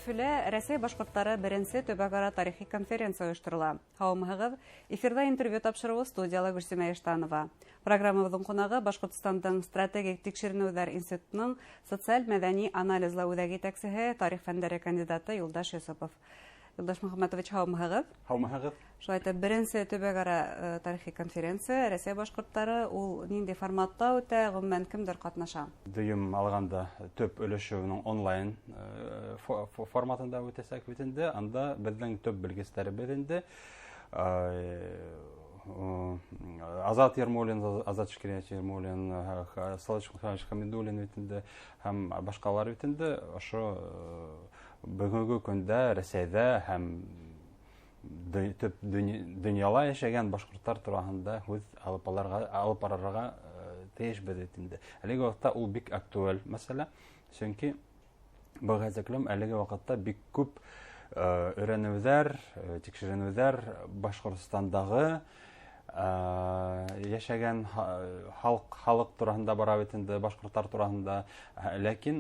Өфөлә Рәсәй башҡорттары беренсе төбәк-ара тарихи конференция ойошторола. Һаумыһығыҙ, эфирда интервью тапшырыуы студияла Гөлсемә Эштанова. Программабыҙҙың ҡунағы Башҡортостандың стратегик тикшеренеүҙәр институтының социаль-мәҙәни анализлау үҙәге етәксеһе, тарих фәндәре кандидаты Юлдаш Йосопов. Юлдаш Мөхәммәтович, һаумыһығыҙ. Һаумыһығыҙ. Шулай итеп, беренсе төбәк-ара тарихи конференция Рәсәй башҡорттары ул ниндәй форматта үтә, ғөмүмән кемдер ҡатнаша? Дөйөм алғанда төп өлөшөүнең онлайн форматында үтәсәк бит инде. Анда беҙҙең төп белгестәребеҙ инде. Азат Ермолин, Азат Шкиряч Ермолин, Салыч Михайлович Хамидуллин бит инде һәм башҡалар бит инде. Ошо бөгөнгө көндә Рәсәйҙә һәм төп донъяла йәшәгән башҡорттар тураһында һүҙ алып барырға тейешбеҙ бит инде. Әлеге ваҡытта ул бик актуаль мәсьәлә, сөнки быға тиклем әлеге ваҡытта бик күп өйрәнеүҙәр, тикшеренеүҙәр Башҡортостандағы йәшәгән халыҡ тураһында бара бит инде, башҡорттар тураһында. Ләкин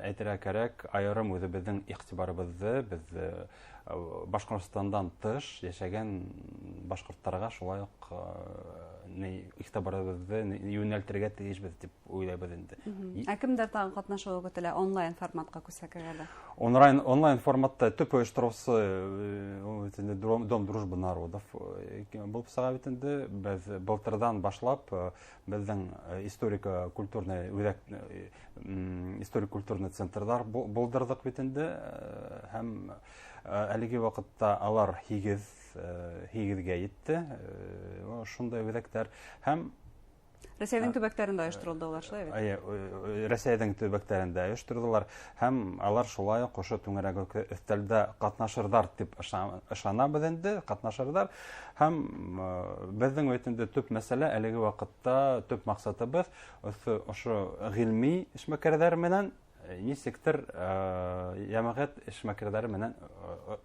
әйтергә кәрәк, айырым үҙебеҙҙең иғтибарыбыҙҙы беҙ Башҡортостандан тыш йәшәгән башҡорттарға шулай уҡ иғтибарыбыҙҙы йүнәлтергә тейешбеҙ дип уйлайбыҙ инде. Ә кемдәр тағы ҡатнашыуы көтөлә онлайн форматҡа күсәкәгәлә? Онлайн форматта төп ойоштороусы Дом дружбы народов булып сыға бит инде. Беҙ былтырҙан башлап беҙҙең историк-культурный центрҙар булдырҙык бит инде. Һәм әлеге ваҡытта алар 8-гә етте. Шундай үҙәктәр һәм Рәсәйҙең төбәктәрендә ойошторолды улар, шулай бит? Рәсәйҙең төбәктәрендә ойошторҙолар һәм алар шулай уҡ ошо түңәрәк өҫтәлдә ҡатнашырҙар дип ышанабыҙ инде, ҡатнашырҙар. Һәм беҙҙең өйөндә төп мәсьәлә әлеге ваҡытта төп маҡсатыбыҙ ошо ғилми эшмәкәрҙәр менән нисектер йәмәғәт эшмәкәрҙәре менән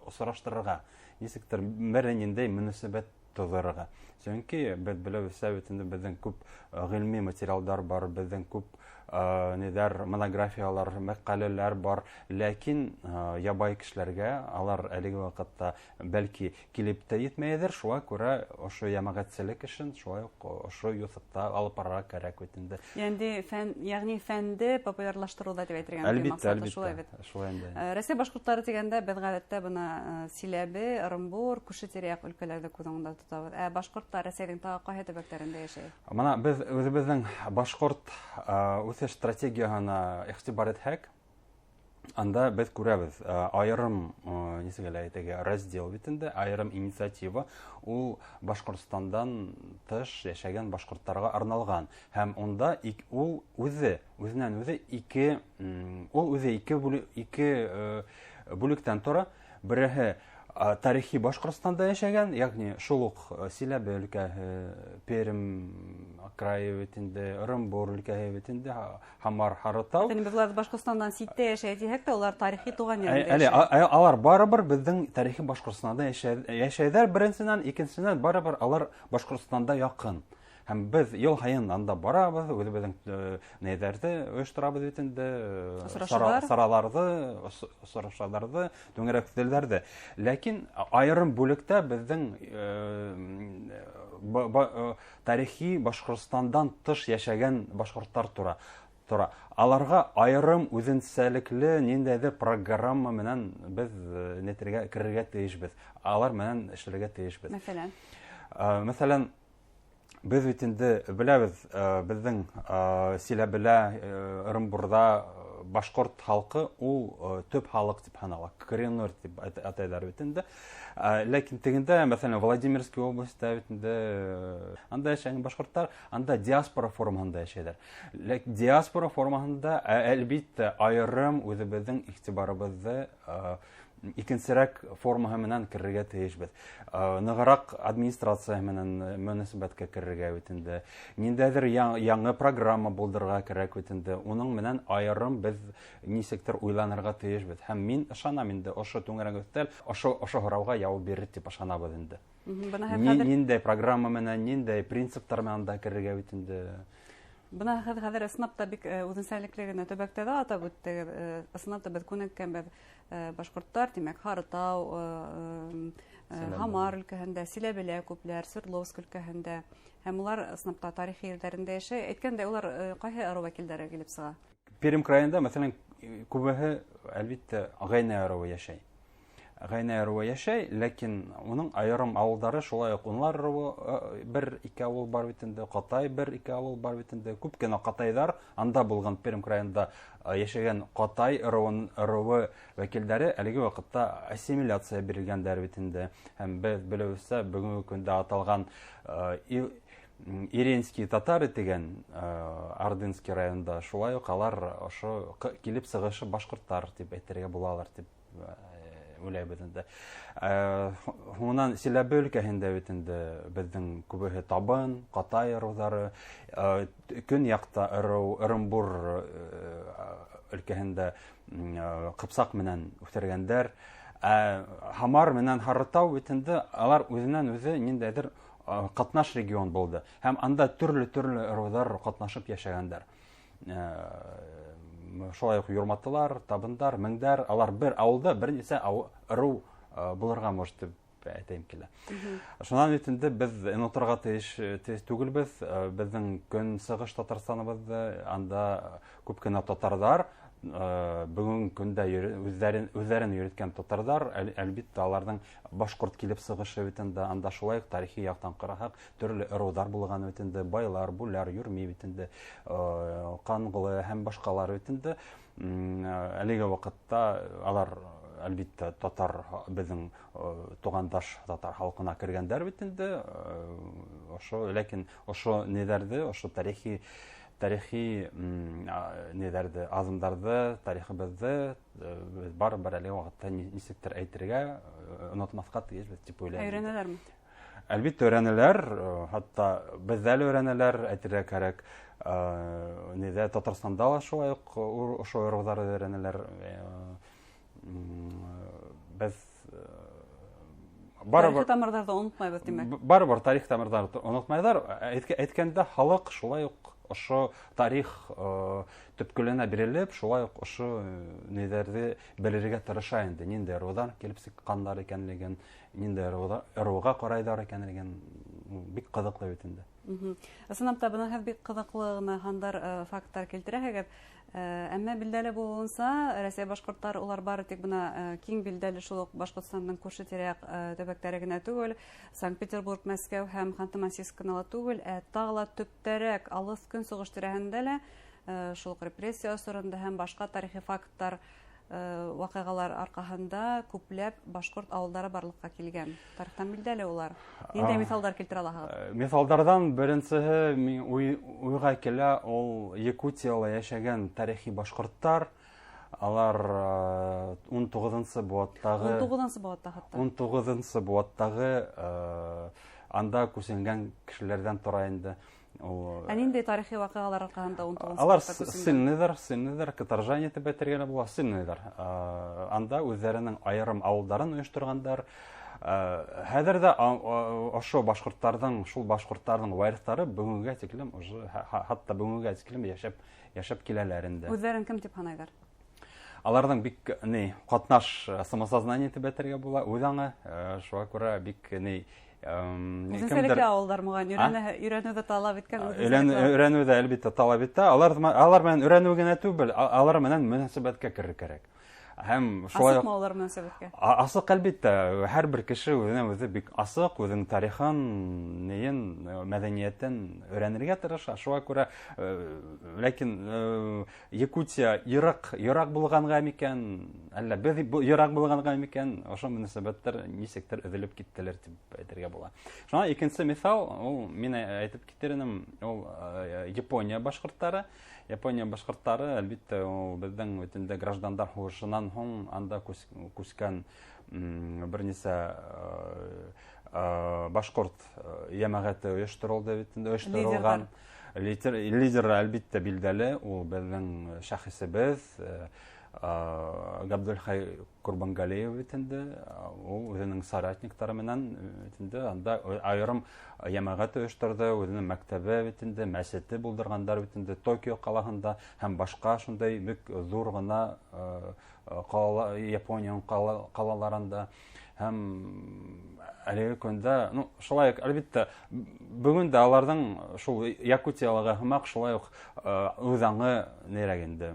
осраштырырға, нисектер бер ниндәй мөнәсәбәт тоҙорға. Сөнки беҙ беләбеҙсә бит инде беҙҙең күп ғилми материалдар бар, беҙҙең күп монографиялар, мәҡәләләр бар. Ләкин ябай кешеләргә алар әлеге ваҡытта бәлки килеп тә етмәйҙер. Шуға күрә ошо йәмәғәтселек эшен шулай уҡ ошо юҫыҡта алып барырға кәрәк бит инде. Йәғни фәнде популярлаштырыуҙа дип әйтергә Әлбиттә, шулай бит. Әлбиттә. Рәсәй башҡорттары тигәндә беҙ ғәҙәттә бына Силәбе, Ырымбур, күрше-тирә-яҡ өлкәләрҙе күҙ уңында тотабыҙ. Ә башҡорттар Рәсәйҙең тағы ҡайһы төбәктәрендә йәшәй? Мына беҙ үҙебеҙҙең башҡорт үҫеш стратегияһына иғтибар етһәк, анда беҙ күрәбеҙ айырым раздел бит инде, айырым инициатива ул Башҡортостандан тыш йәшәгән башҡорттарға арналған. Һәм унда ул үҙенән үҙе ике бүлектән тора. Береһе тарихи Башҡортостанда йәшәгән, ягъни шул уҡ Силәбе өлкәһе, Пермь крайы бит инде, Ырымбур өлкәһе бит инде, Һамар, Һарытау. Беҙ Башҡортостандан ситтә йәшәй тиһәк тә, улар тарихи туған ерендә йәшәй. Алар барыбер беҙҙең тарихи Башҡортостанда йәшәйҙәр. Беренсенән, икенсенән барыбер алар Башҡортостанда яҡын. Һәм беҙ йыл һайын анда барабыҙ, үҙебеҙҙең нәйҙәрҙе ойошторабыҙ бит инде, сараларҙы, осрашаларҙы, түңәрәк үҫтәлдәрҙе. Ләкин айырым бүлектә беҙҙең тарихи Башҡортостандан тыш йәшәгән башҡорттар тора. Аларға айырым үҙенсәлекле ниндәйҙер программа менән беҙ керергә тейешбеҙ. Алар менән эшләргә тейешбеҙ. Мәҫәлән, беҙ бит инде беләбеҙ, беҙҙең Силәбелә, Ырымбурҙа башҡорт халҡы ул төп халыҡ тип һанала, коренной дип атайҙар бит инде. Ләкин тегендә, мәҫәлән, Владимирский областта бит инде анда йәшәгән башҡорттар, анда диаспора формаһында йәшәйҙәр. Ләкин диаспора формаһында әлбиттә айырым үҙебеҙҙең иғтибарыбыҙҙы икенсерәк формаһы менән керергә тейешбеҙ. Нығыраҡ администрация менән мөнәсәбәткә керергә бит инде. Ниндәйҙер яңы программа булдырырға кәрәк бит инде. Уның менән айырым беҙ нисектер уйланырға тейешбеҙ. Һәм мин ышанам инде, ошо түңәрәк өҫтәл ошо һорауға яуап бирер дип ышанабыҙ инде. Ниндәй программа менән, ниндәй принциптар менән да керергә бит инде. Бына хәҙер ысынлап та бик үҙенсәлекле генә төбәктә лә атап үттегеҙ. Ысынлап та беҙ күнеккәнбеҙ башкорттар, димәк, Һарытау, Һамар өлкәһендә, Силәбелә күпләр, Свердловск өлкәһендә. Һәм улар сынапта тарихи ерҙәрендә яшәй. Әйткәндә, улар ҡайһы ырыу вәкилдәре килеп сыға? Пермь краенда, мәсәлән, күбеһе, әлбиттә, Ғайна ырыуы яшәй. Ғайна ырыуы яшәй, ләкин уның айырым ауылдары, шулай уҡ Унлар ырыуы бер-ике ауыл бар бит инде, Ҡатай бер-ике ауыл бар бит инде. Күп кенә Ҡатайҙар, анда булған Пермь краенда яшәгән Ҡатай ырыуы вәкилдәре әлеге ваҡытта ассимиляция бирелгәндәр бит инде. Һәм беҙ белеүсә, бөгөнгө көндә аталған Иренский татары тигән Ордынский районда, шулай уҡ алар ошо килеп сығышы башҡорттар тип әйтергә булалар тип уйлайбыҙ инде. Һуңынан Силәбе өлкәһендә бит инде беҙҙең күбеһе Табын, Ҡатай ырыуҙары, көньяҡта Ырымбур өлкәһендә Ҡыпсаҡ менән үҫтергәндәр. Һамар менән Һарытау бит инде алар үҙенән-үҙе ниндәйҙер ҡатнаш регион булды. Һәм анда төрлө ырыуҙар ҡатнашып йәшәгәндәр. Шулай уҡ Юрматылар, Табындар, Меңдәр, алар бер ауылда бер нисә ырыу булырға может дип әйтәйем килә. Шунан бит инде беҙ оноторға тейеш түгелбеҙ. Беҙҙең көнсығыш Татарстаныбыҙҙы, анда күп кенә татарҙар, бүгүнкү көндә үҙҙәрен йөрөткән татарҙар, әлбиттә аларҙың башҡорт килеп сығышы бит инде, анда шулай уҡ тарихи яҡтан ҡараһаҡ, төрлө ырыуҙар булған бит инде, байлар, бүләр, йүрми бит инде, ҡанғылы һәм башҡалар бит инде. Әлеге ваҡытта алар әлбиттә татар, беҙҙең туғандаш татар халҡына кергәндәр бит инде. Ләкин ошо ниҙәрҙе, ошо тарихи ниҙәрҙе, аҙымдарҙы, тарихыбыҙҙы барыбер әлеге ваҡытта нисектер әйтергә, онотмаҫҡа тейешбеҙ тип уйлайым. Өйрәнәләрме? Әлбиттә өйрәнәләр, хатта беҙҙә лә өйрәнәләр, әйтергә кәрәк. Татарстанда ла шулай уҡ ошо ырыуҙарҙы өйрәнәләр. Беҙ тарихи тамырҙарҙы онотмайбыҙ, тимәк. Барыбер тарих тамырҙарҙы онотмайҙар. Әйткәндә, халыҡ шулай уҡ ошо тарих төпкөлөнә бирелеп, шулай уҡ ошо ниҙәрҙе белергә тырыша инде. Ниндәй ырыуҙан килеп сыҡҡандар икәнлеген, ниндәй ырыуға ҡарайҙар икәнлеген бик ҡыҙыҡлы бит инде. Ысынлап та быныһы бик ҡыҙыҡлы ғына һандар, факттар килтерәһегеҙ. Әммә билдәле булыуынса, Рәсәй башҡорттар улар бары тик бына киң билдәле шул уҡ Башҡортостандың күрше тирә-яҡ төбәктәре генә түгел, Санкт-Петербург, Мәскәү һәм Ханты-Мансийск кына ла түгел, тағы ла төптәрәк алыҫ көнсығыш тирәһендә лә шул репрессия осоронда һәм башҡа тарихи факттар, ваҡиғалар арҡаһында күпләп башҡорт ауылдары барлыҡҡа килгән. Тарихтан билдәле улар. Ниндәй миҫалдар килтерә алаһығыҙ? Миҫалдарҙан беренсеһе уйға килә, ул Якутияла йәшәгән тарихи башҡорттар. Алар 19-нсы быуаттағы анда күсенгән кешеләрҙән тора инде. Ә ниндәй тарихи ваҡиғалар арҡаһында 19-нсы алар селнейҙар, каторжане тип әйтергә лә була, селнейҙар. Анда үҙҙәренең айырым ауылдарын ойошторғандар. Хәҙер ҙә ошо башҡорттарҙың варихтары бүгөнгә тиклем, хатта бүгөнгә тиклем йәшәп киләләр инде. Үҙҙәрен кем тип һанайҙар? Аларҙың бик ҡатнаш самосознание тип әйтергә була, үҙ-аңы, шуға күрә бик Үҙенсәлекле ауылдар мөғәйен, өйрәнеүҙе талап иткән. Өйрәнеүҙе әлбиттә талап итә. Алар менән өйрәнеү генә түгел, алар менән мөнәсәбәткә керер кәрәк. Асыҡмы улар мөнәсәбәткә? Асыҡ, әлбиттә. Һәр бер кеше үҙенә-үҙе бик асыҡ, үҙенең тарихын, мәҙәниәтен өйрәнергә тырыша. Шуға күрә, ләкин Якутия йыраҡ булғанға микән, әллә беҙ йыраҡ булғанға микән, ошо мөнәсәбәттәр нисектер өҙөлөп киттеләр тип әйтергә була. Шуңа икенсе миҫал, ул мин әйтеп китер инем, ул Япония башҡорттары. Япония башҡорттары, әлбиттә, беҙҙең үтендә граждандар һуғышынан һуң анда күскән бер нисә башҡорт йәмәғәте ойошторолған. Лидеры, әлбиттә, билдәле, ул беҙҙең шәхесебеҙ, Ғабдулхай Ҡорбанғалиев бит инде, ул үҙенең соратниктары менән анда айырым йәмәғәт ойошторҙо, үҙенең мәктәбе бит инде, мәсете булдырғандар бит инде Токио ҡалаһында һәм башҡа шундай бик ҙур ғына Япониянын калаларында һәм әлеге көндә, шулай ук әлбәттә бүген дә аларның шул Якутиялыгы һымак шулай ук үз аңы нерәгенде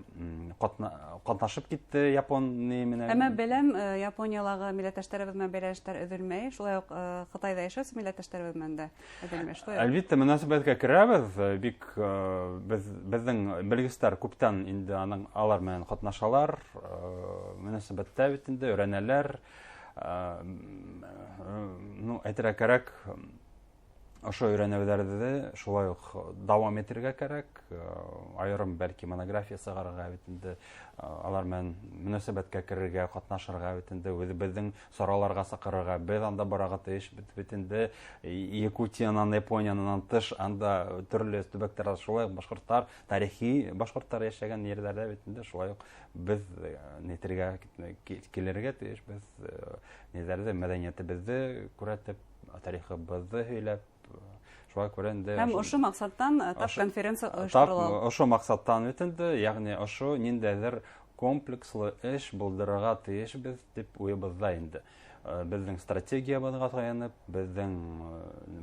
катнашып китте Япония менән. Әмма беләм, Япониялыгы милләттәшләребез белән бәйләнештәр өҙөлмәй, шулай ук Хытайда яшәүче милләттәшләребез белән дә өҙөлмәй. Әлбәттә мөнәсәбәткә керәбез, бик безнең белгечләр күптән инде алар менән катнашалар, мөнәсәбәттә бит инде өйрәнәләр. Әйтергә кәрәк, ошо өйрәнеүҙәрҙе шулай ук дауам итергә кәрәк, айырым бәлки монография сығарырға бит инде, алар менән мөнәсәбәткә керергә, катнашырга бит инде, үҙебеҙҙең сараларға саҡырырға, беҙ анда барырға тейеш бит инде, Якутиянан, Япониянан тыш, анда төрлө төбәктәр, шулай ук башҡорттар, тарихи башҡорттар йәшәгән ерҙәрҙә бит инде, шулай ук беҙ нетергә килергә тейеш, беҙ неләрҙе, мәҙәниәтебеҙҙе күрәтеп, тарихыбыҙҙы һөйләп, шулай күрә инде. Һәм ошо маҡсаттан тап конференция ойошторола. Ошо маҡсаттан бит инде, йәғни ошо ниндәйҙер комплекслы эш булдырырға тейешбеҙ дип уйыбыҙҙа инде. Беҙҙең стратегиябыҙға таянып, беҙҙең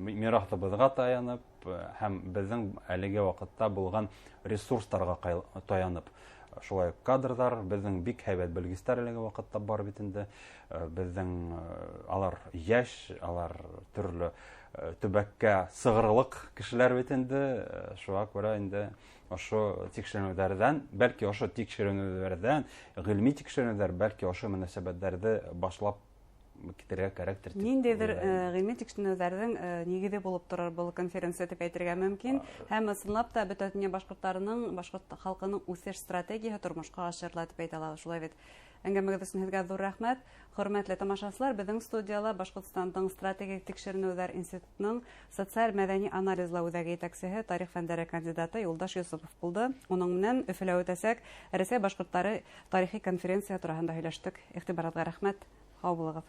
мираҫыбыҙға таянып, һәм беҙҙең әлеге ваҡытта булған ресурстарға таянып. Шулай кадрҙар, беҙҙең бик һәйбәт белгестәр әлеге ваҡытта бар бит инде. Беҙҙең алар йәш, алар төрлө төбәккә сығырлыҡ кешеләр бит инде. Шуға күрә инде ошо тикшеренеүҙәрҙән, бәлки ошо тикшеренеүҙәрҙән, ғилми тикшеренеүҙәр, бәлки ошо мөнәсәбәттәрҙе башлап китергә кәрәктер. Ниндәйҙер ғилми тикшеренеүҙәрҙең нигеҙе булып торор был конференция дип әйтергә мөмкин. Һәм ысынлап та бөтә дөнья башҡорттарының, башҡорт халҡының үҫеш стратегияһы тормошҡа ашырыла дип әйтә алабыҙ. Шулай бит. Әңгәмәгеҙ өсөн һеҙгә ҙур рәхмәт. Хөрмәтле тамашасылар, беҙҙең студияла Башҡортостандың стратегик тикшеренеүҙәр институтының социаль-мәҙәни анализлау үҙәге етәксеһе, тарих фәндәре кандидаты Юлдаш Йосопов булды. Уның менән Өфөлә үтәсәк Рәсәй башҡорттары тарихи конференция тураһында һөйләштек. Иғтибарығыҙға рәхмәт. Һау булығыҙ.